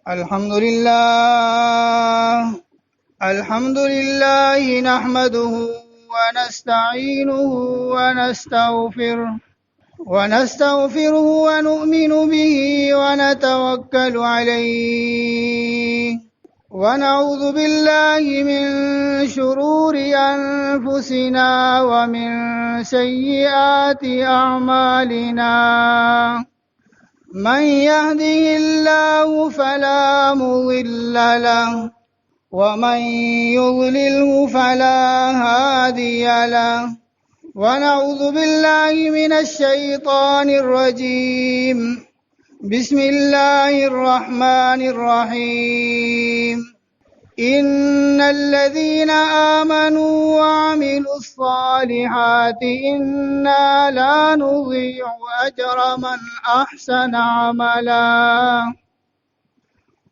الحمد لله نحمده ونستعينه ونستغفره ونؤمن به ونتوكل عليه ونعوذ بالله من شرور أنفسنا ومن سيئات أعمالنا من يهده الله فلا مضل له ومن يضلله فلا هادي له ونعوذ بالله من الشيطان الرجيم بسم الله الرحمن الرحيم إن الذين آمنوا وعملوا الصالحات إنا لا نضيع أجر من أحسن عملا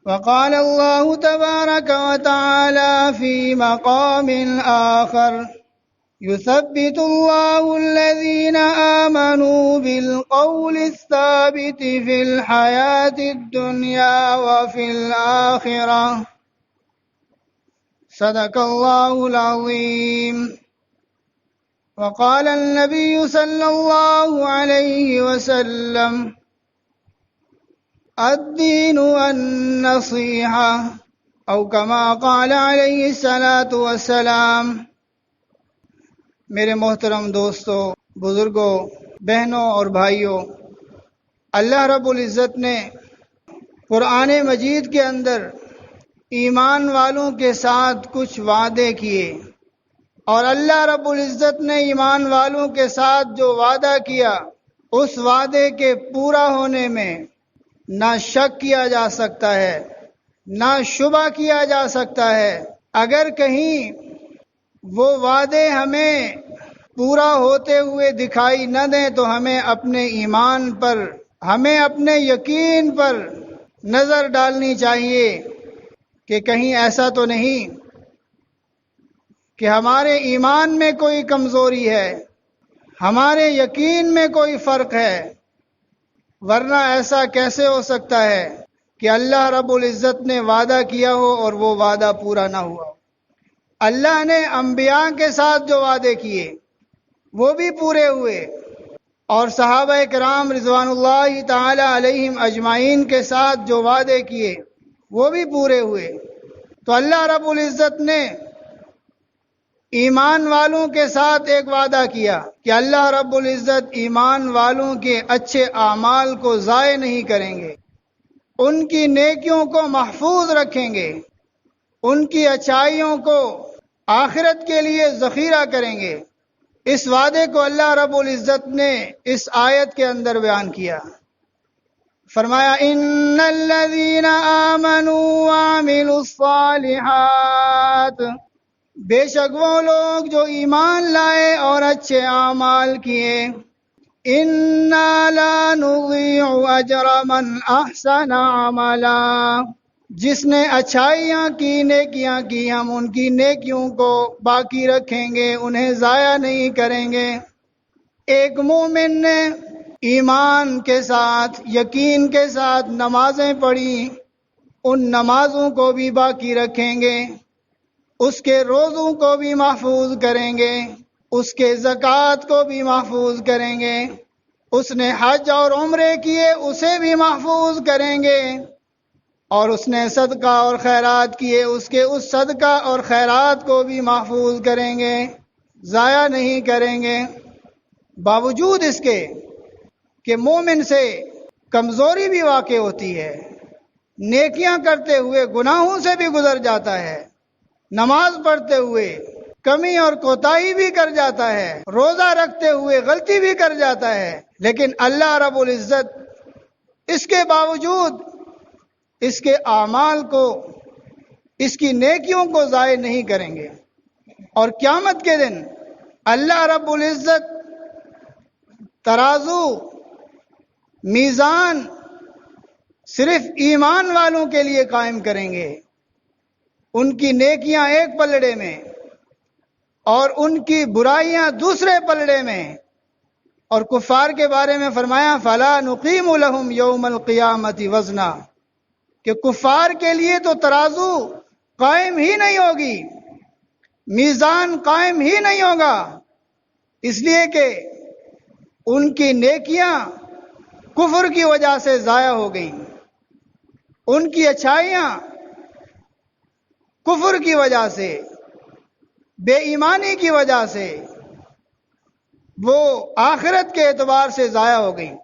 وقال الله تبارك وتعالى في مقام آخر يثبت الله الذين آمنوا بالقول الثابت في الحياة الدنيا وفي الآخرة صدق الله العظيم وقال النبي صلى الله عليه وسلم الدين النصيحة أو كما قال عليه الصلاة والسلام۔ میرے محترم دوستو، بزرگوں، بہنوں اور بھائیوں، اللہ رب العزت نے قرآن مجید کے اندر ایمان والوں کے ساتھ کچھ وعدے کیے، اور اللہ رب العزت نے ایمان والوں کے ساتھ جو وعدہ کیا اس وعدے کے پورا ہونے میں نہ شک کیا جا سکتا ہے، نہ شبہ کیا جا سکتا ہے۔ اگر کہیں وہ وعدے ہمیں پورا ہوتے ہوئے دکھائی نہ دیں تو ہمیں اپنے ایمان پر، ہمیں اپنے یقین پر نظر ڈالنی چاہیے کہ کہیں ایسا تو نہیں کہ ہمارے ایمان میں کوئی کمزوری ہے، ہمارے یقین میں کوئی فرق ہے، ورنہ ایسا کیسے ہو سکتا ہے کہ اللہ رب العزت نے وعدہ کیا ہو اور وہ وعدہ پورا نہ ہوا۔ اللہ نے انبیاء کے ساتھ جو وعدے کیے وہ بھی پورے ہوئے، اور صحابہ کرام رضوان اللہ تعالی علیہم اجمعین کے ساتھ جو وعدے کیے وہ بھی پورے ہوئے۔ تو اللہ رب العزت نے ایمان والوں کے ساتھ ایک وعدہ کیا کہ اللہ رب العزت ایمان والوں کے اچھے اعمال کو ضائع نہیں کریں گے، ان کی نیکیوں کو محفوظ رکھیں گے، ان کی اچھائیوں کو آخرت کے لیے ذخیرہ کریں گے۔ اس وعدے کو اللہ رب العزت نے اس آیت کے اندر بیان کیا، فرمایا ان الذین آمنوا وعملوا الصالحات، بے شک وہ لوگ جو ایمان لائے اور اچھے اعمال کیے، انا لا نضيع اجر من احسن عملا، جس نے اچھائیاں کی، نیکیاں کی، ہم ان کی نیکیوں کو باقی رکھیں گے، انہیں ضائع نہیں کریں گے۔ ایک مومن نے ایمان کے ساتھ، یقین کے ساتھ نمازیں پڑھی، ان نمازوں کو بھی باقی رکھیں گے، اس کے روزوں کو بھی محفوظ کریں گے، اس کے زکوٰۃ کو بھی محفوظ کریں گے، اس نے حج اور عمرے کیے اسے بھی محفوظ کریں گے، اور اس نے صدقہ اور خیرات کیے اس کے اس صدقہ اور خیرات کو بھی محفوظ کریں گے، ضائع نہیں کریں گے۔ باوجود اس کے کہ مومن سے کمزوری بھی واقع ہوتی ہے، نیکیاں کرتے ہوئے گناہوں سے بھی گزر جاتا ہے، نماز پڑھتے ہوئے کمی اور کوتاہی بھی کر جاتا ہے، روزہ رکھتے ہوئے غلطی بھی کر جاتا ہے، لیکن اللہ رب العزت اس کے باوجود اس کے اعمال کو، اس کی نیکیوں کو ضائع نہیں کریں گے۔ اور قیامت کے دن اللہ رب العزت ترازو، میزان صرف ایمان والوں کے لیے قائم کریں گے، ان کی نیکیاں ایک پلڑے میں اور ان کی برائیاں دوسرے پلڑے میں، اور کفار کے بارے میں فرمایا فَلَا نُقِيمُ لَهُمْ يَوْمَ الْقِيَامَةِ وَزْنًا، کہ کفار کے لیے تو ترازو قائم ہی نہیں ہوگی، میزان قائم ہی نہیں ہوگا، اس لیے کہ ان کی نیکیاں کفر کی وجہ سے ضائع ہو گئیں، ان کی اچھائیاں کفر کی وجہ سے، بے ایمانی کی وجہ سے وہ آخرت کے اعتبار سے ضائع ہو گئیں۔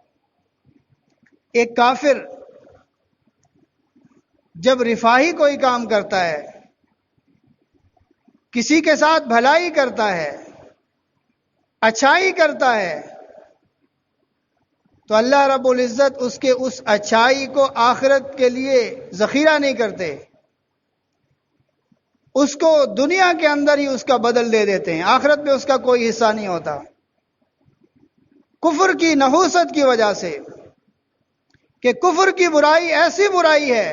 ایک کافر جب رفاہی کوئی کام کرتا ہے، کسی کے ساتھ بھلائی کرتا ہے، اچھائی کرتا ہے، تو اللہ رب العزت اس کے اس اچھائی کو آخرت کے لیے ذخیرہ نہیں کرتے، اس کو دنیا کے اندر ہی اس کا بدل دے دیتے ہیں، آخرت میں اس کا کوئی حصہ نہیں ہوتا۔ کفر کی نحوست کی وجہ سے، کہ کفر کی برائی ایسی برائی ہے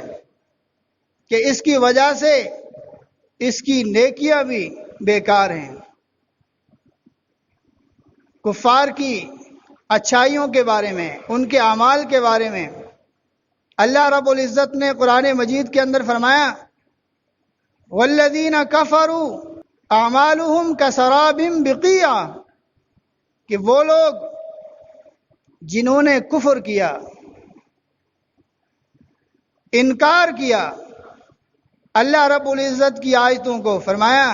کہ اس کی وجہ سے اس کی نیکیاں بھی بیکار ہیں۔ کفار کی اچھائیوں کے بارے میں، ان کے اعمال کے بارے میں اللہ رب العزت نے قرآن مجید کے اندر فرمایا والذین کفروا اعمالهم کسراب بقیع، کہ وہ لوگ جنہوں نے کفر کیا، انکار کیا اللہ رب العزت کی آیتوں کو، فرمایا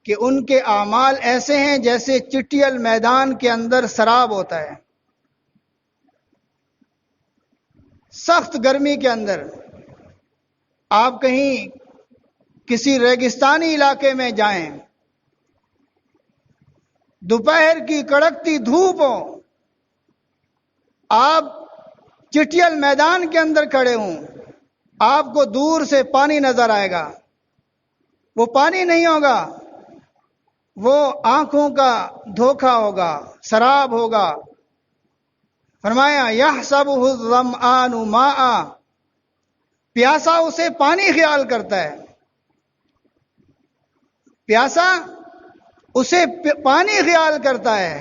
کہ ان کے اعمال ایسے ہیں جیسے چٹیل میدان کے اندر سراب ہوتا ہے۔ سخت گرمی کے اندر آپ کہیں کسی ریگستانی علاقے میں جائیں، دوپہر کی کڑکتی دھوپ ہو، آپ چٹیل میدان کے اندر کھڑے ہوں، آپ کو دور سے پانی نظر آئے گا، وہ پانی نہیں ہوگا، وہ آنکھوں کا دھوکہ ہوگا، سراب ہوگا۔ فرمایا یحسبہ الظمآن ماء، پیاسا اسے پانی خیال کرتا ہے، پیاسا اسے پانی خیال کرتا ہے،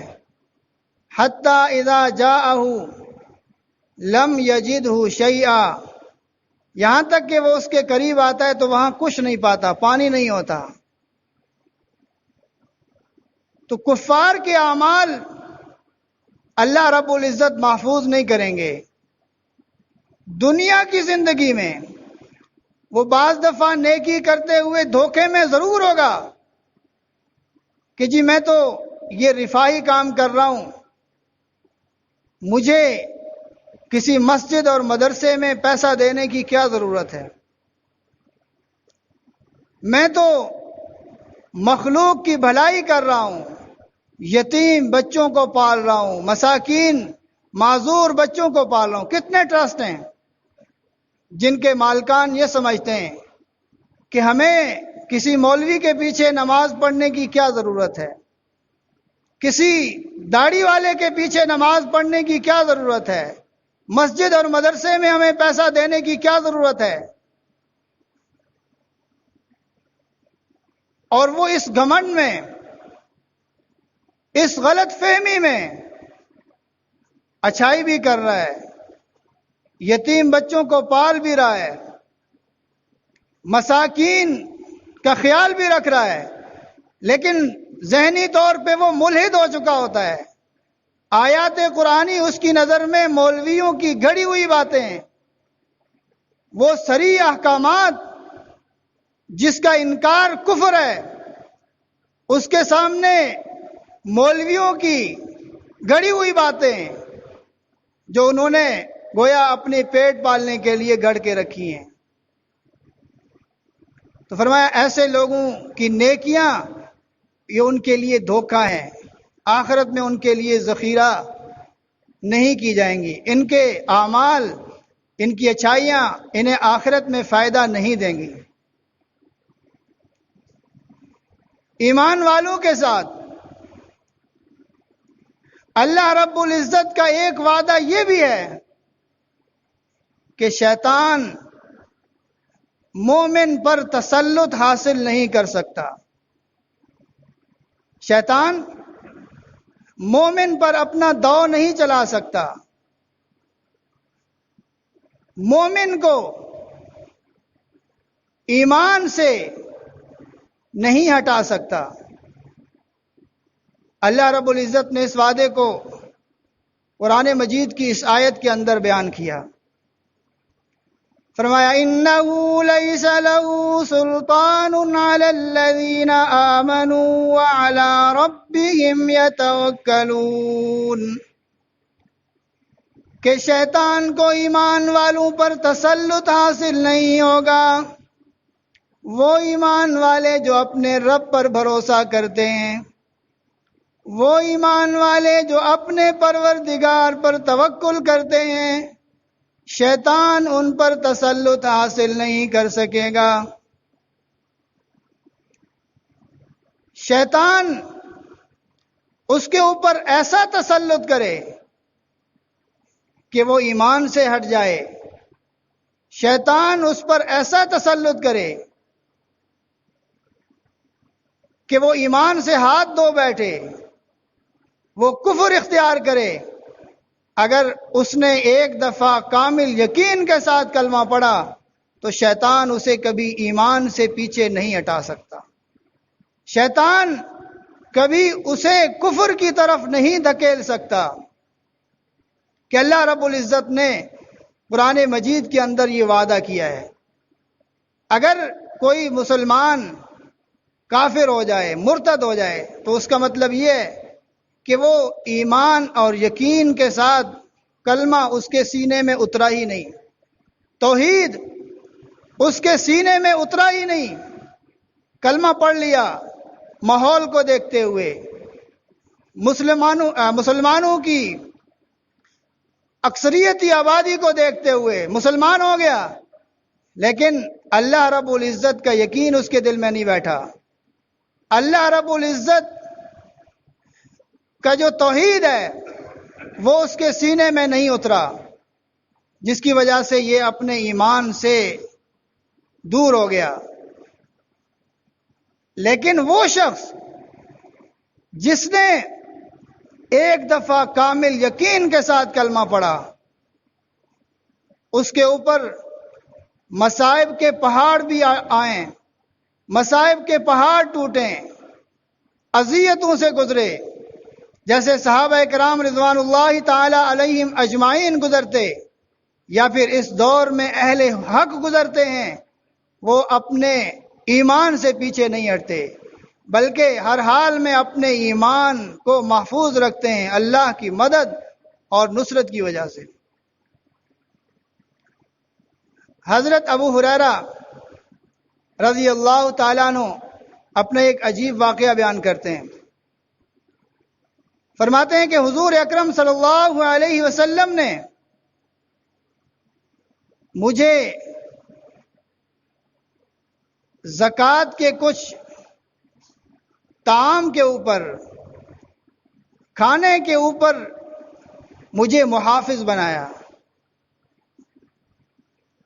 حتی اذا جاءہ لم یجدہ شیئا، یہاں تک کہ وہ اس کے قریب آتا ہے تو وہاں کچھ نہیں پاتا، پانی نہیں ہوتا۔ تو کفار کے اعمال اللہ رب العزت محفوظ نہیں کریں گے۔ دنیا کی زندگی میں وہ بعض دفعہ نیکی کرتے ہوئے دھوکے میں ضرور ہوگا کہ جی میں تو یہ رفاہی کام کر رہا ہوں، مجھے کسی مسجد اور مدرسے میں پیسہ دینے کی کیا ضرورت ہے، میں تو مخلوق کی بھلائی کر رہا ہوں، یتیم بچوں کو پال رہا ہوں، مساکین معذور بچوں کو پال رہا ہوں۔ کتنے ٹرسٹ ہیں جن کے مالکان یہ سمجھتے ہیں کہ ہمیں کسی مولوی کے پیچھے نماز پڑھنے کی کیا ضرورت ہے، کسی داڑھی والے کے پیچھے نماز پڑھنے کی کیا ضرورت ہے، مسجد اور مدرسے میں ہمیں پیسہ دینے کی کیا ضرورت ہے۔ اور وہ اس گھمنڈ میں، اس غلط فہمی میں اچھائی بھی کر رہا ہے، یتیم بچوں کو پال بھی رہا ہے، مساکین کا خیال بھی رکھ رہا ہے، لیکن ذہنی طور پہ وہ ملحد ہو چکا ہوتا ہے۔ آیات قرآنی اس کی نظر میں مولویوں کی گھڑی ہوئی باتیں ہیں، وہ صریح احکامات جس کا انکار کفر ہے، اس کے سامنے مولویوں کی گھڑی ہوئی باتیں جو انہوں نے گویا اپنے پیٹ پالنے کے لیے گھڑ کے رکھی ہیں۔ تو فرمایا ایسے لوگوں کی نیکیاں یہ ان کے لیے دھوکہ ہے، آخرت میں ان کے لیے ذخیرہ نہیں کی جائیں گی، ان کے اعمال، ان کی اچھائیاں انہیں آخرت میں فائدہ نہیں دیں گی۔ ایمان والوں کے ساتھ اللہ رب العزت کا ایک وعدہ یہ بھی ہے کہ شیطان مومن پر تسلط حاصل نہیں کر سکتا، شیطان مومن پر اپنا داؤ نہیں چلا سکتا، مومن کو ایمان سے نہیں ہٹا سکتا۔ اللہ رب العزت نے اس وعدے کو قرآن مجید کی اس آیت کے اندر بیان کیا، فرمایا اِنَّهُ لَيْسَ لَهُ سُلْطَانٌ عَلَى الَّذِينَ آمَنُوا وَعَلَى رَبِّهِمْ يَتَوَكَّلُونَ، کہ شیطان کو ایمان والوں پر تسلط حاصل نہیں ہوگا، وہ ایمان والے جو اپنے رب پر بھروسہ کرتے ہیں، وہ ایمان والے جو اپنے پروردگار پر توکل کرتے ہیں، شیطان ان پر تسلط حاصل نہیں کر سکے گا۔ شیطان اس کے اوپر ایسا تسلط کرے کہ وہ ایمان سے ہٹ جائے، شیطان اس پر ایسا تسلط کرے کہ وہ ایمان سے ہاتھ دھو بیٹھے، وہ کفر اختیار کرے۔ اگر اس نے ایک دفعہ کامل یقین کے ساتھ کلمہ پڑھا تو شیطان اسے کبھی ایمان سے پیچھے نہیں ہٹا سکتا، شیطان کبھی اسے کفر کی طرف نہیں دھکیل سکتا، کہ اللہ رب العزت نے قرآن مجید کے اندر یہ وعدہ کیا ہے۔ اگر کوئی مسلمان کافر ہو جائے، مرتد ہو جائے، تو اس کا مطلب یہ ہے کہ وہ ایمان اور یقین کے ساتھ کلمہ اس کے سینے میں اترا ہی نہیں، توحید اس کے سینے میں اترا ہی نہیں، کلمہ پڑھ لیا ماحول کو دیکھتے ہوئے، مسلمانوں کی اکثریتی آبادی کو دیکھتے ہوئے مسلمان ہو گیا، لیکن اللہ رب العزت کا یقین اس کے دل میں نہیں بیٹھا، اللہ رب العزت کا جو توحید ہے وہ اس کے سینے میں نہیں اترا، جس کی وجہ سے یہ اپنے ایمان سے دور ہو گیا۔ لیکن وہ شخص جس نے ایک دفعہ کامل یقین کے ساتھ کلمہ پڑھا، اس کے اوپر مصائب کے پہاڑ بھی آئیں، مصائب کے پہاڑ ٹوٹیں، اذیتوں سے گزرے، جیسے صحابہ کرام رضوان اللہ تعالی علیہم اجمعین گزرتے، یا پھر اس دور میں اہل حق گزرتے ہیں، وہ اپنے ایمان سے پیچھے نہیں ہٹتے، بلکہ ہر حال میں اپنے ایمان کو محفوظ رکھتے ہیں اللہ کی مدد اور نصرت کی وجہ سے۔ حضرت ابو ہریرہ رضی اللہ تعالیٰ عنہ اپنا ایک عجیب واقعہ بیان کرتے ہیں، فرماتے ہیں کہ حضور اکرم صلی اللہ علیہ وسلم نے مجھے زکوٰۃ کے کچھ طعام کے اوپر، کھانے کے اوپر مجھے محافظ بنایا۔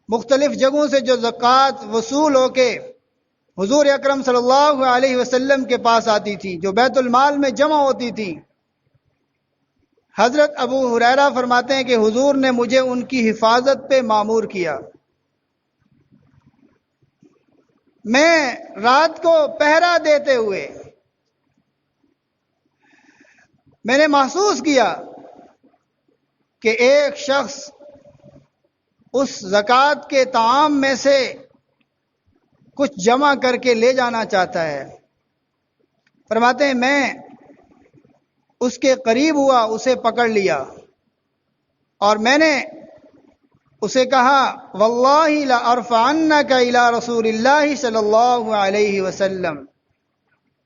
مختلف جگہوں سے جو زکوٰۃ وصول ہو کے حضور اکرم صلی اللہ علیہ وسلم کے پاس آتی تھی، جو بیت المال میں جمع ہوتی تھی، حضرت ابو ہریرہ فرماتے ہیں کہ حضور نے مجھے ان کی حفاظت پہ مامور کیا۔ میں رات کو پہرا دیتے ہوئے میں نے محسوس کیا کہ ایک شخص اس زکوٰۃ کے طعام میں سے کچھ جمع کر کے لے جانا چاہتا ہے۔ فرماتے ہیں میں اس کے قریب ہوا، اسے پکڑ لیا اور میں نے اسے کہا واللہ لأرفعنک الی رسول اللہ صلی اللہ علیہ وسلم،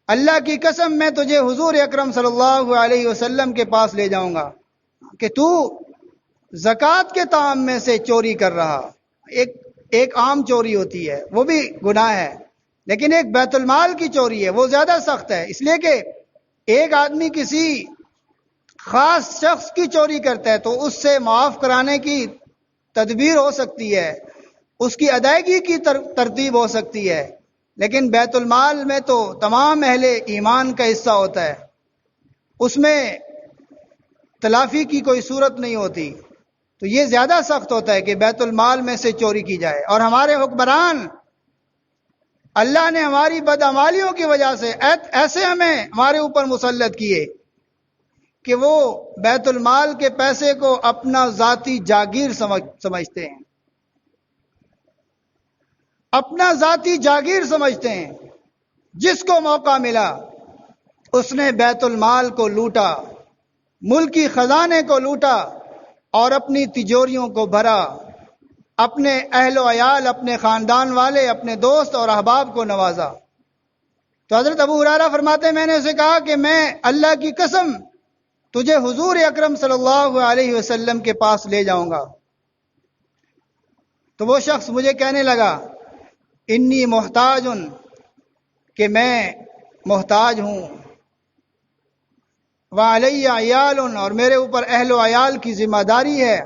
اللہ کی قسم میں تجھے حضور اکرم صلی اللہ علیہ وسلم کے پاس لے جاؤں گا کہ تو زکوٰۃ کے طعام میں سے چوری کر رہا۔ ایک عام چوری ہوتی ہے، وہ بھی گناہ ہے، لیکن ایک بیت المال کی چوری ہے، وہ زیادہ سخت ہے، اس لیے کہ ایک آدمی کسی خاص شخص کی چوری کرتا ہے تو اس سے معاف کرانے کی تدبیر ہو سکتی ہے، اس کی ادائیگی کی ترتیب ہو سکتی ہے، لیکن بیت المال میں تو تمام اہل ایمان کا حصہ ہوتا ہے، اس میں تلافی کی کوئی صورت نہیں ہوتی، تو یہ زیادہ سخت ہوتا ہے کہ بیت المال میں سے چوری کی جائے۔ اور ہمارے حکمران اللہ نے ہماری بدعمالیوں کی وجہ سے ایسے ہمارے اوپر مسلط کیے کہ وہ بیت المال کے پیسے کو اپنا ذاتی جاگیر سمجھتے ہیں، اپنا ذاتی جاگیر سمجھتے ہیں۔ جس کو موقع ملا اس نے بیت المال کو لوٹا، ملکی خزانے کو لوٹا اور اپنی تجوریوں کو بھرا، اپنے اہل و عیال، اپنے خاندان والے، اپنے دوست اور احباب کو نوازا۔ تو حضرت ابو ہریرہ فرماتے ہیں میں نے اسے کہا کہ میں اللہ کی قسم تجھے حضور اکرم صلی اللہ علیہ وسلم کے پاس لے جاؤں گا۔ تو وہ شخص مجھے کہنے لگا انی محتاج، کہ میں محتاج ہوں، وعلی عیال، اور میرے اوپر اہل و عیال کی ذمہ داری ہے،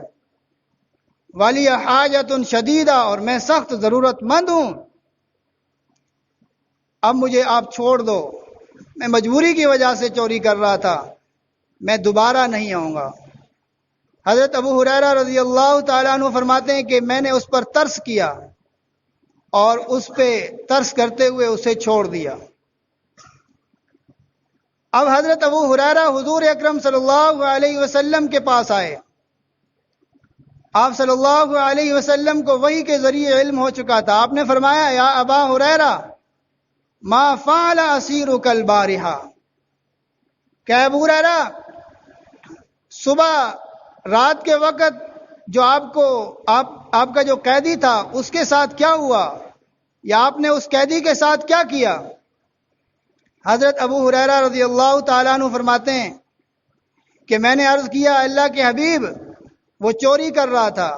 ولی حاجت شدیدہ، اور میں سخت ضرورت مند ہوں، اب مجھے آپ چھوڑ دو، میں مجبوری کی وجہ سے چوری کر رہا تھا، میں دوبارہ نہیں آؤں گا۔ حضرت ابو ہریرہ رضی اللہ تعالیٰ عنہ فرماتے ہیں کہ میں نے اس پر ترس کیا اور اس پہ ترس کرتے ہوئے اسے چھوڑ دیا۔ اب حضرت ابو ہریرہ حضور اکرم صلی اللہ علیہ وسلم کے پاس آئے۔ آپ صلی اللہ علیہ وسلم کو وحی کے ذریعے علم ہو چکا تھا۔ آپ نے فرمایا یا ابا ہریرہ ما فعل اسیرک البارحہ، کہ ابو ہریرہ صبح رات کے وقت جو آپ کا جو قیدی تھا اس کے ساتھ کیا ہوا، یا آپ نے اس قیدی کے ساتھ کیا کیا؟ حضرت ابو ہریرہ رضی اللہ تعالیٰ عنہ فرماتے ہیں کہ میں نے عرض کیا اللہ کے حبیب وہ چوری کر رہا تھا،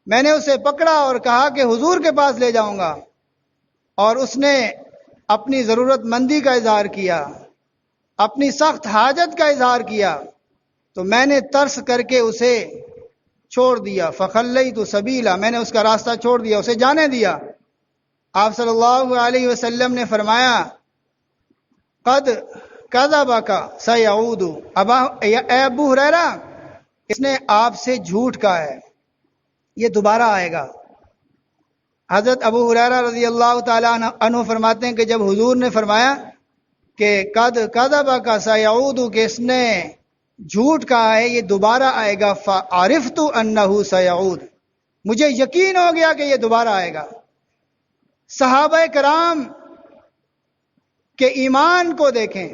میں نے اسے پکڑا اور کہا کہ حضور کے پاس لے جاؤں گا، اور اس نے اپنی ضرورت مندی کا اظہار کیا، اپنی سخت حاجت کا اظہار کیا، تو میں نے ترس کر کے اسے چھوڑ دیا، فخلیت سبیلا، میں نے اس کا راستہ چھوڑ دیا، اسے جانے دیا۔ آپ صلی اللہ علیہ وسلم نے فرمایا قد کذبک سیعود، اے ابو ہریرہ اس نے آپ سے جھوٹ کہا ہے، یہ دوبارہ آئے گا۔ حضرت ابو ہریرہ رضی اللہ تعالیٰ عنہ فرماتے ہیں کہ جب حضور نے فرمایا کہ قد کذبک سیعود، کہ اس نے جھوٹ کہا ہے یہ دوبارہ آئے گا، فعرفت انہ سیعود، مجھے یقین ہو گیا کہ یہ دوبارہ آئے گا۔ صحابہ کرام کے ایمان کو دیکھیں،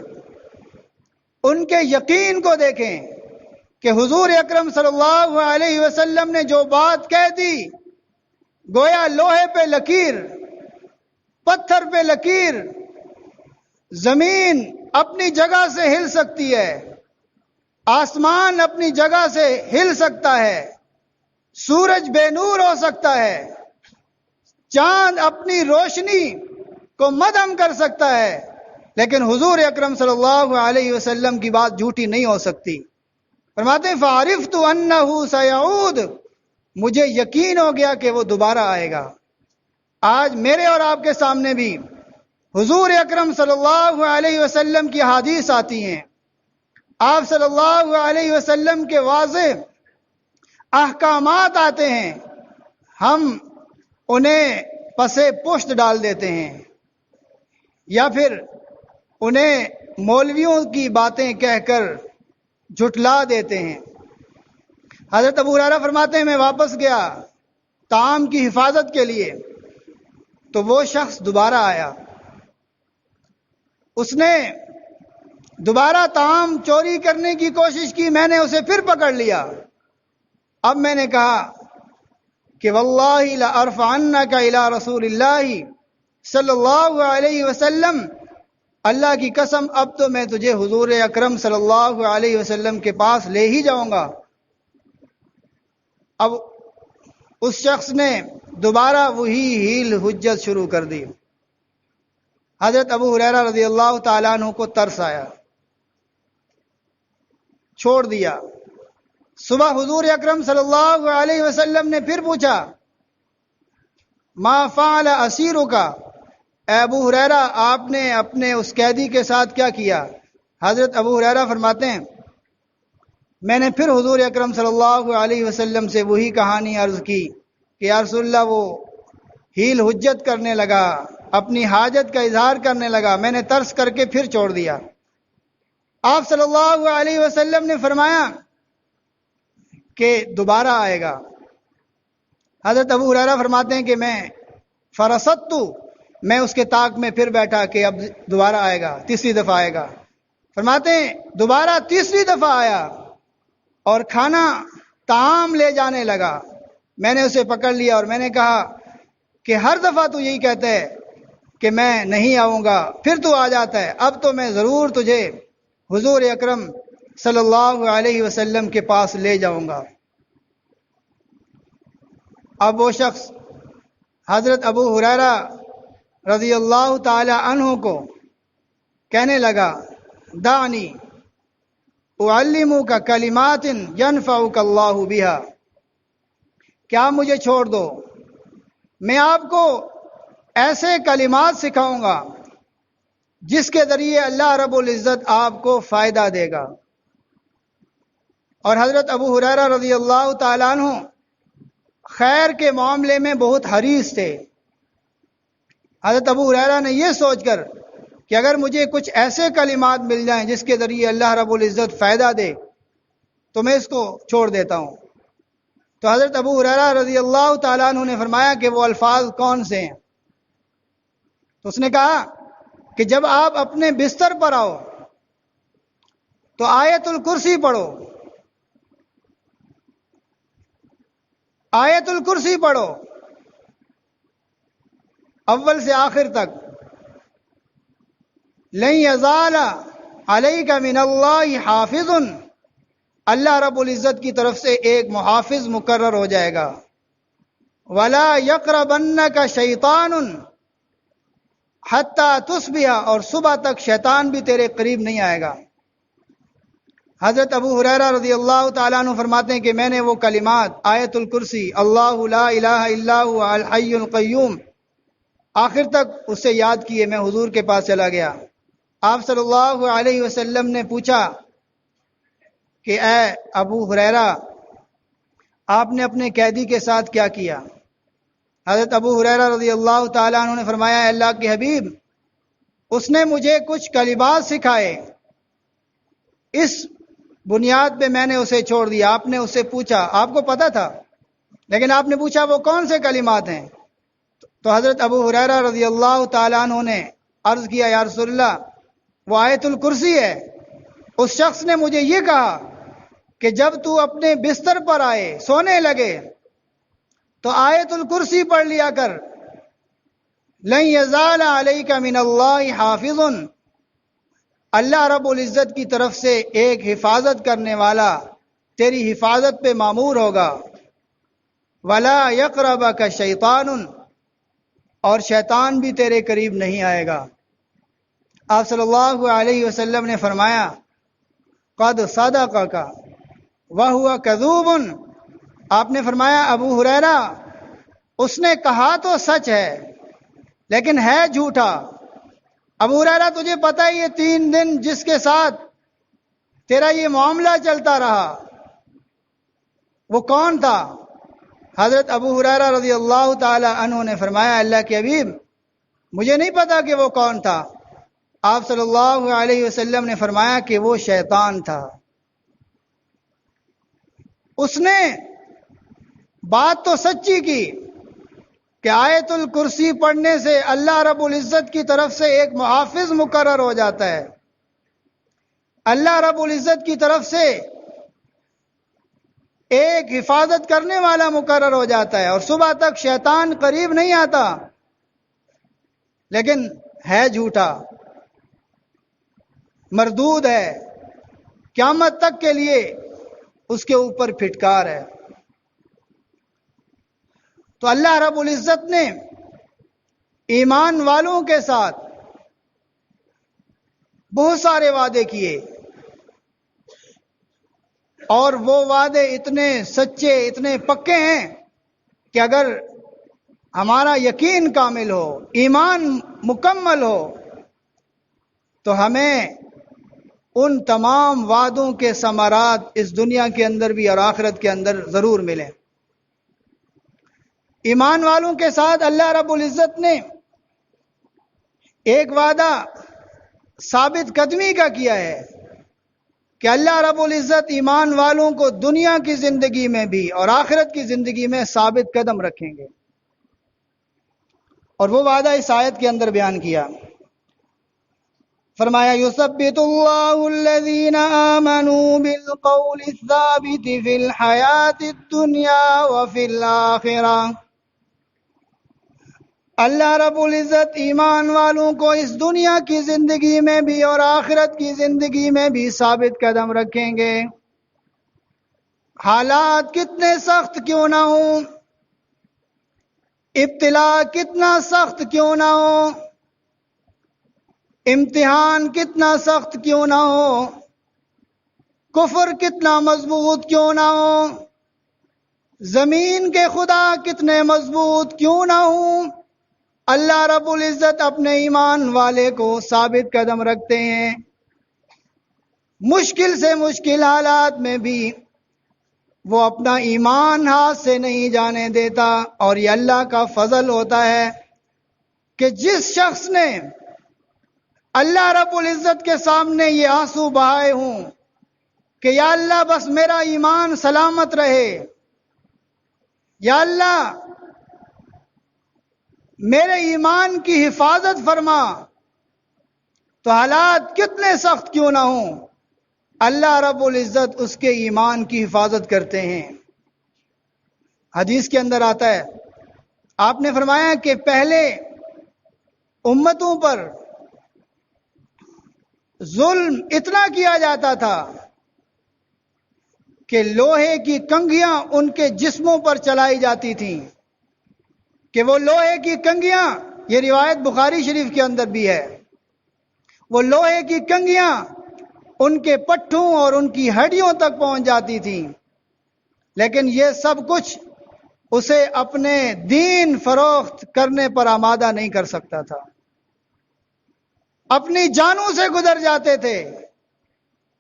ان کے یقین کو دیکھیں کہ حضور اکرم صلی اللہ علیہ وسلم نے جو بات کہہ دی گویا لوہے پہ لکیر، پتھر پہ لکیر، زمین اپنی جگہ سے ہل سکتی ہے، آسمان اپنی جگہ سے ہل سکتا ہے، سورج بے نور ہو سکتا ہے، چاند اپنی روشنی کو مدھم کر سکتا ہے، لیکن حضور اکرم صلی اللہ علیہ وسلم کی بات جھوٹی نہیں ہو سکتی۔ فرماتے ہیں فعرفت انہ سیعود، مجھے یقین ہو گیا کہ وہ دوبارہ آئے گا۔ آج میرے اور آپ کے سامنے بھی حضور اکرم صلی اللہ علیہ وسلم کی حدیث آتی ہیں، آپ صلی اللہ علیہ وسلم کے واضح احکامات آتے ہیں، ہم انہیں پسے پشت ڈال دیتے ہیں یا پھر انہیں مولویوں کی باتیں کہہ کر جھٹلا دیتے ہیں۔ حضرت ابو ہریرہ فرماتے ہیں میں واپس گیا طعام کی حفاظت کے لیے، تو وہ شخص دوبارہ آیا، اس نے دوبارہ طعام چوری کرنے کی کوشش کی، میں نے اسے پھر پکڑ لیا۔ اب میں نے کہا کہ واللہ لأرفعنک الی رسول اللہ صلی اللہ علیہ وسلم، اللہ کی قسم اب تو میں تجھے حضور اکرم صلی اللہ علیہ وسلم کے پاس لے ہی جاؤں گا۔ اب اس شخص نے دوبارہ وہی ہیل حجت شروع کر دی۔ حضرت ابو ہریرہ رضی اللہ تعالیٰ عنہ کو ترس آیا، چھوڑ دیا۔ صبح حضور اکرم صلی اللہ علیہ وسلم نے پھر پوچھا ما فعل اسیرک، اے ابو ہریرہ آپ نے اپنے اس قیدی کے ساتھ کیا کیا؟ حضرت ابو ہریرہ فرماتے ہیں میں نے پھر حضور اکرم صلی اللہ علیہ وسلم سے وہی کہانی عرض کی کہ یا رسول اللہ وہ ہیل حجت کرنے لگا، اپنی حاجت کا اظہار کرنے لگا، میں نے ترس کر کے پھر چھوڑ دیا۔ آپ صلی اللہ علیہ وسلم نے فرمایا کہ دوبارہ آئے گا۔ حضرت ابو ہریرہ فرماتے ہیں کہ میں اس کے طاق میں پھر بیٹھا کہ اب دوبارہ آئے گا، تیسری دفعہ آئے گا۔ فرماتے ہیں دوبارہ تیسری دفعہ آیا اور کھانا طعام لے جانے لگا۔ میں نے اسے پکڑ لیا اور میں نے کہا کہ ہر دفعہ تو یہی کہتا ہے کہ میں نہیں آؤں گا، پھر تو آ جاتا ہے، اب تو میں ضرور تجھے حضور اکرم صلی اللہ علیہ وسلم کے پاس لے جاؤں گا۔ اب وہ شخص حضرت ابو ہریرہ رضی اللہ تعالی عنہ کو کہنے لگا دعنی اعلمک کلمات ینفعک اللہ بہا، کیا مجھے چھوڑ دو، میں آپ کو ایسے کلمات سکھاؤں گا جس کے ذریعے اللہ رب العزت آپ کو فائدہ دے گا۔ اور حضرت ابو ہریرہ رضی اللہ تعالیٰ عنہ خیر کے معاملے میں بہت حریص تھے۔ حضرت ابو ہریرہ نے یہ سوچ کر کہ اگر مجھے کچھ ایسے کلمات مل جائیں جس کے ذریعے اللہ رب العزت فائدہ دے تو میں اس کو چھوڑ دیتا ہوں۔ تو حضرت ابو ہریرہ رضی اللہ تعالیٰ عنہ نے فرمایا کہ وہ الفاظ کون سے ہیں؟ تو اس نے کہا کہ جب آپ اپنے بستر پر آؤ تو آیت الکرسی پڑھو، آیت الکرسی پڑھو اول سے آخر تک، لن یزال علیک من اللہ حافظ، اللہ رب العزت کی طرف سے ایک محافظ مقرر ہو جائے گا۔ ولا یقربنک شیطان حتی تصبح، اور صبح تک شیطان بھی تیرے قریب نہیں آئے گا۔ حضرت ابو ہریرہ رضی اللہ تعالیٰ عنہ فرماتے ہیں کہ میں نے وہ کلمات آیت الکرسی، اللہ لا الہ الا هو الحی القیوم آخر تک اس سے یاد کیے، میں حضور کے پاس چلا گیا۔ آپ صلی اللہ علیہ وسلم نے پوچھا کہ اے ابو ہریرہ آپ نے اپنے قیدی کے ساتھ کیا کیا؟ حضرت ابو ہریرہ رضی اللہ تعالیٰ عنہ نے فرمایا اے اللہ کے حبیب، اس نے مجھے کچھ کلمات سکھائے، اس بنیاد پہ میں نے اسے چھوڑ دیا۔ آپ نے اس سے پوچھا، آپ کو پتا تھا لیکن آپ نے پوچھا وہ کون سے کلمات ہیں؟ تو حضرت ابو ہریرہ رضی اللہ تعالیٰ عنہ نے عرض کیا یا رسول اللہ وہ آیت الکرسی ہے۔ اس شخص نے مجھے یہ کہا کہ جب تو اپنے بستر پر آئے، سونے لگے تو آیت الکرسی پڑھ لیا کر، لن یزال علیک من اللہ حافظ، اللہ رب العزت کی طرف سے ایک حفاظت کرنے والا تیری حفاظت پہ مامور ہوگا۔ ولا یقربک شیطان، اور شیطان بھی تیرے قریب نہیں آئے گا۔ آپ صلی اللہ علیہ وسلم نے فرمایا قد صدقک وہو کذوب، آپ نے فرمایا ابو ہریرہ اس نے کہا تو سچ ہے لیکن ہے جھوٹا۔ ابو ہریرہ تجھے پتہ ہے یہ 3 دن جس کے ساتھ تیرا یہ معاملہ چلتا رہا وہ کون تھا؟ حضرت ابو ہریرہ رضی اللہ تعالی عنہ نے فرمایا اللہ کے حبیب مجھے نہیں پتا کہ وہ کون تھا۔ آپ صلی اللہ علیہ وسلم نے فرمایا کہ وہ شیطان تھا۔ اس نے بات تو سچی کی کہ آیت الکرسی پڑھنے سے اللہ رب العزت کی طرف سے ایک محافظ مقرر ہو جاتا ہے، اللہ رب العزت کی طرف سے ایک حفاظت کرنے والا مقرر ہو جاتا ہے اور صبح تک شیطان قریب نہیں آتا، لیکن ہے جھوٹا، مردود ہے، قیامت تک کے لیے اس کے اوپر پھٹکار ہے۔ تو اللہ رب العزت نے ایمان والوں کے ساتھ بہت سارے وعدے کیے اور وہ وعدے اتنے سچے اتنے پکے ہیں کہ اگر ہمارا یقین کامل ہو، ایمان مکمل ہو تو ہمیں ان تمام وعدوں کے ثمرات اس دنیا کے اندر بھی اور آخرت کے اندر ضرور ملیں۔ ایمان والوں کے ساتھ اللہ رب العزت نے ایک وعدہ ثابت قدمی کا کیا ہے کہ اللہ رب العزت ایمان والوں کو دنیا کی زندگی میں بھی اور آخرت کی زندگی میں ثابت قدم رکھیں گے، اور وہ وعدہ اس آیت کے اندر بیان کیا۔ فرمایا یثبت اللہ الذین آمنوا بالقول الثابت فی الحیاۃ الدنیا وفی الآخرہ، اللہ رب العزت ایمان والوں کو اس دنیا کی زندگی میں بھی اور آخرت کی زندگی میں بھی ثابت قدم رکھیں گے، حالات کتنے سخت کیوں نہ ہوں، ابتلا کتنا سخت کیوں نہ ہو، امتحان کتنا سخت کیوں نہ ہو، کفر کتنا مضبوط کیوں نہ ہو، زمین کے خدا کتنے مضبوط کیوں نہ ہوں، اللہ رب العزت اپنے ایمان والے کو ثابت قدم رکھتے ہیں۔ مشکل سے مشکل حالات میں بھی وہ اپنا ایمان ہاتھ سے نہیں جانے دیتا، اور یہ اللہ کا فضل ہوتا ہے کہ جس شخص نے اللہ رب العزت کے سامنے یہ آنسو بہائے ہوں کہ یا اللہ بس میرا ایمان سلامت رہے، یا اللہ میرے ایمان کی حفاظت فرما، تو حالات کتنے سخت کیوں نہ ہوں اللہ رب العزت اس کے ایمان کی حفاظت کرتے ہیں۔ حدیث کے اندر آتا ہے، آپ نے فرمایا کہ پہلے امتوں پر ظلم اتنا کیا جاتا تھا کہ لوہے کی کنگھیاں ان کے جسموں پر چلائی جاتی تھیں، کہ وہ لوہے کی کنگھیاں، یہ روایت بخاری شریف کے اندر بھی ہے، وہ لوہے کی کنگھیاں ان کے پٹھوں اور ان کی ہڈیوں تک پہنچ جاتی تھیں، لیکن یہ سب کچھ اسے اپنے دین فروخت کرنے پر آمادہ نہیں کر سکتا تھا، اپنی جانوں سے گزر جاتے تھے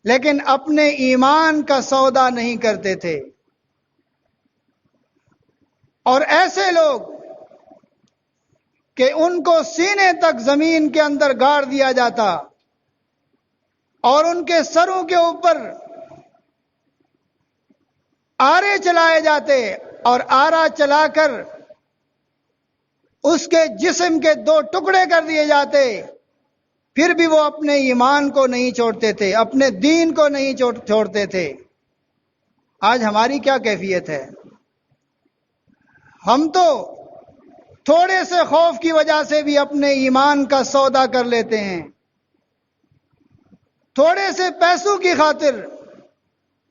لیکن اپنے ایمان کا سودا نہیں کرتے تھے۔ اور ایسے لوگ کہ ان کو سینے تک زمین کے اندر گاڑ دیا جاتا اور ان کے سروں کے اوپر آرے چلائے جاتے، اور آرا چلا کر اس کے جسم کے 2 ٹکڑے کر دیے جاتے، پھر بھی وہ اپنے ایمان کو نہیں چھوڑتے تھے، اپنے دین کو نہیں چھوڑتے تھے۔ آج ہماری کیا کیفیت ہے؟ ہم تو تھوڑے سے خوف کی وجہ سے بھی اپنے ایمان کا سودا کر لیتے ہیں، تھوڑے سے پیسوں کی خاطر،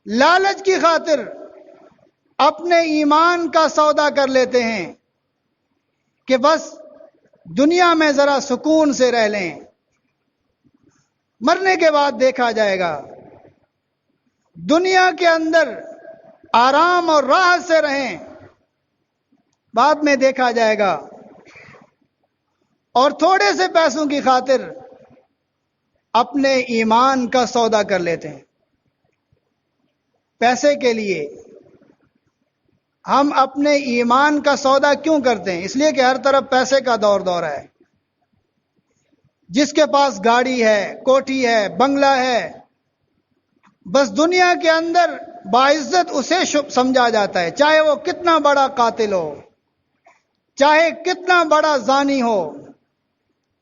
لالچ کی خاطر اپنے ایمان کا سودا کر لیتے ہیں کہ بس دنیا میں ذرا سکون سے رہ لیں، مرنے کے بعد دیکھا جائے گا، دنیا کے اندر آرام اور راحت سے رہیں، بعد میں دیکھا جائے گا، اور تھوڑے سے پیسوں کی خاطر اپنے ایمان کا سودا کر لیتے ہیں۔ پیسے کے لیے ہم اپنے ایمان کا سودا کیوں کرتے ہیں؟ اس لیے کہ ہر طرف پیسے کا دور ہے، جس کے پاس گاڑی ہے، کوٹھی ہے، بنگلہ ہے، بس دنیا کے اندر باعزت اسے سمجھا جاتا ہے، چاہے وہ کتنا بڑا قاتل ہو، چاہے کتنا بڑا زانی ہو،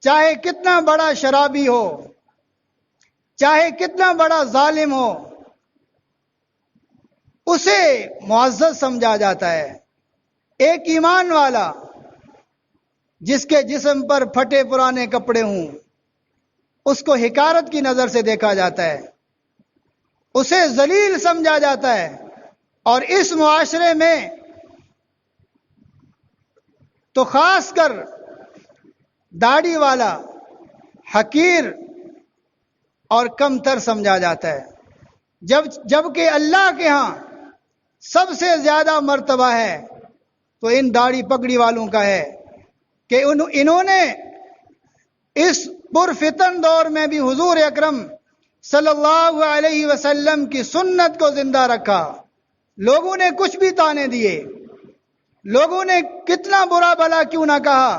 چاہے کتنا بڑا شرابی ہو، چاہے کتنا بڑا ظالم ہو، اسے معزز سمجھا جاتا ہے۔ ایک ایمان والا جس کے جسم پر پھٹے پرانے کپڑے ہوں، اس کو حقارت کی نظر سے دیکھا جاتا ہے، اسے ذلیل سمجھا جاتا ہے، اور اس معاشرے میں تو خاص کر داڑھی والا حقیر اور کم تر سمجھا جاتا ہے، جبکہ اللہ کے ہاں سب سے زیادہ مرتبہ ہے تو ان داڑھی پگڑی والوں کا ہے کہ انہوں نے اس پرفتن دور میں بھی حضور اکرم صلی اللہ علیہ وسلم کی سنت کو زندہ رکھا۔ لوگوں نے کچھ بھی تانے دیے، لوگوں نے کتنا برا بھلا کیوں نہ کہا،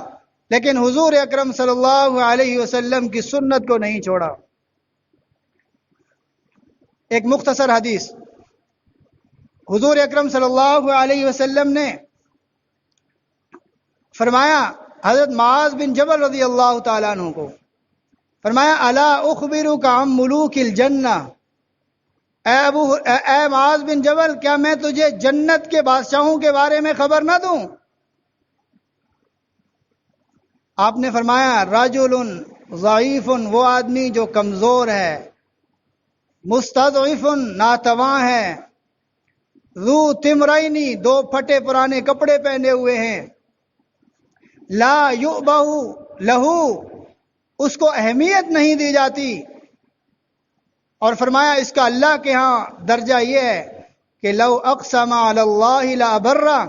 لیکن حضور اکرم صلی اللہ علیہ وسلم کی سنت کو نہیں چھوڑا۔ ایک مختصر حدیث، حضور اکرم صلی اللہ علیہ وسلم نے فرمایا حضرت معاذ بن جبل رضی اللہ تعالیٰ عنہ کو، فرمایا الا اخبرک عن ملوک الجنہ، اے معاذ بن جبل کیا میں تجھے جنت کے بادشاہوں کے بارے میں خبر نہ دوں؟ آپ نے فرمایا رجل ضعیف، وہ آدمی جو کمزور ہے، مستضعف، ناتواں ہے، ذو تمرین، دو پھٹے پرانے کپڑے پہنے ہوئے ہیں، لا یؤبہ لہو، اس کو اہمیت نہیں دی جاتی، اور فرمایا اس کا اللہ کے ہاں درجہ یہ ہے کہ لو اقسم علی اللہ لابرہ،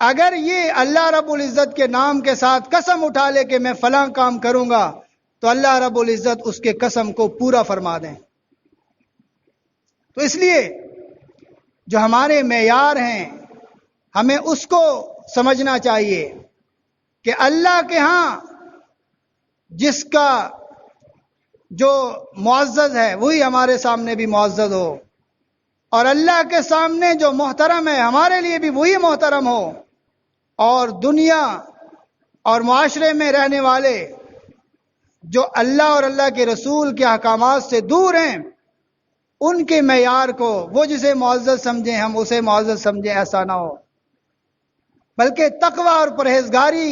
اگر یہ اللہ رب العزت کے نام کے ساتھ قسم اٹھا لے کہ میں فلاں کام کروں گا تو اللہ رب العزت اس کے قسم کو پورا فرما دیں۔ تو اس لیے جو ہمارے معیار ہیں ہمیں اس کو سمجھنا چاہیے کہ اللہ کے ہاں جس کا جو معزز ہے وہی ہمارے سامنے بھی معزز ہو، اور اللہ کے سامنے جو محترم ہے ہمارے لیے بھی وہی محترم ہو، اور دنیا اور معاشرے میں رہنے والے جو اللہ اور اللہ کے رسول کے احکامات سے دور ہیں ان کے معیار کو وہ جسے معزز سمجھیں ہم اسے معزز سمجھیں، ایسا نہ ہو، بلکہ تقوی اور پرہیزگاری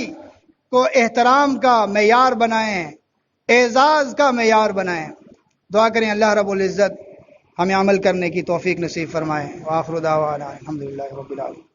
کو احترام کا معیار بنائیں، اعزاز کا معیار بنائیں۔ دعا کریں اللہ رب العزت ہمیں عمل کرنے کی توفیق نصیب فرمائے۔ وآخر دعوانا الحمدللہ رب العالمین۔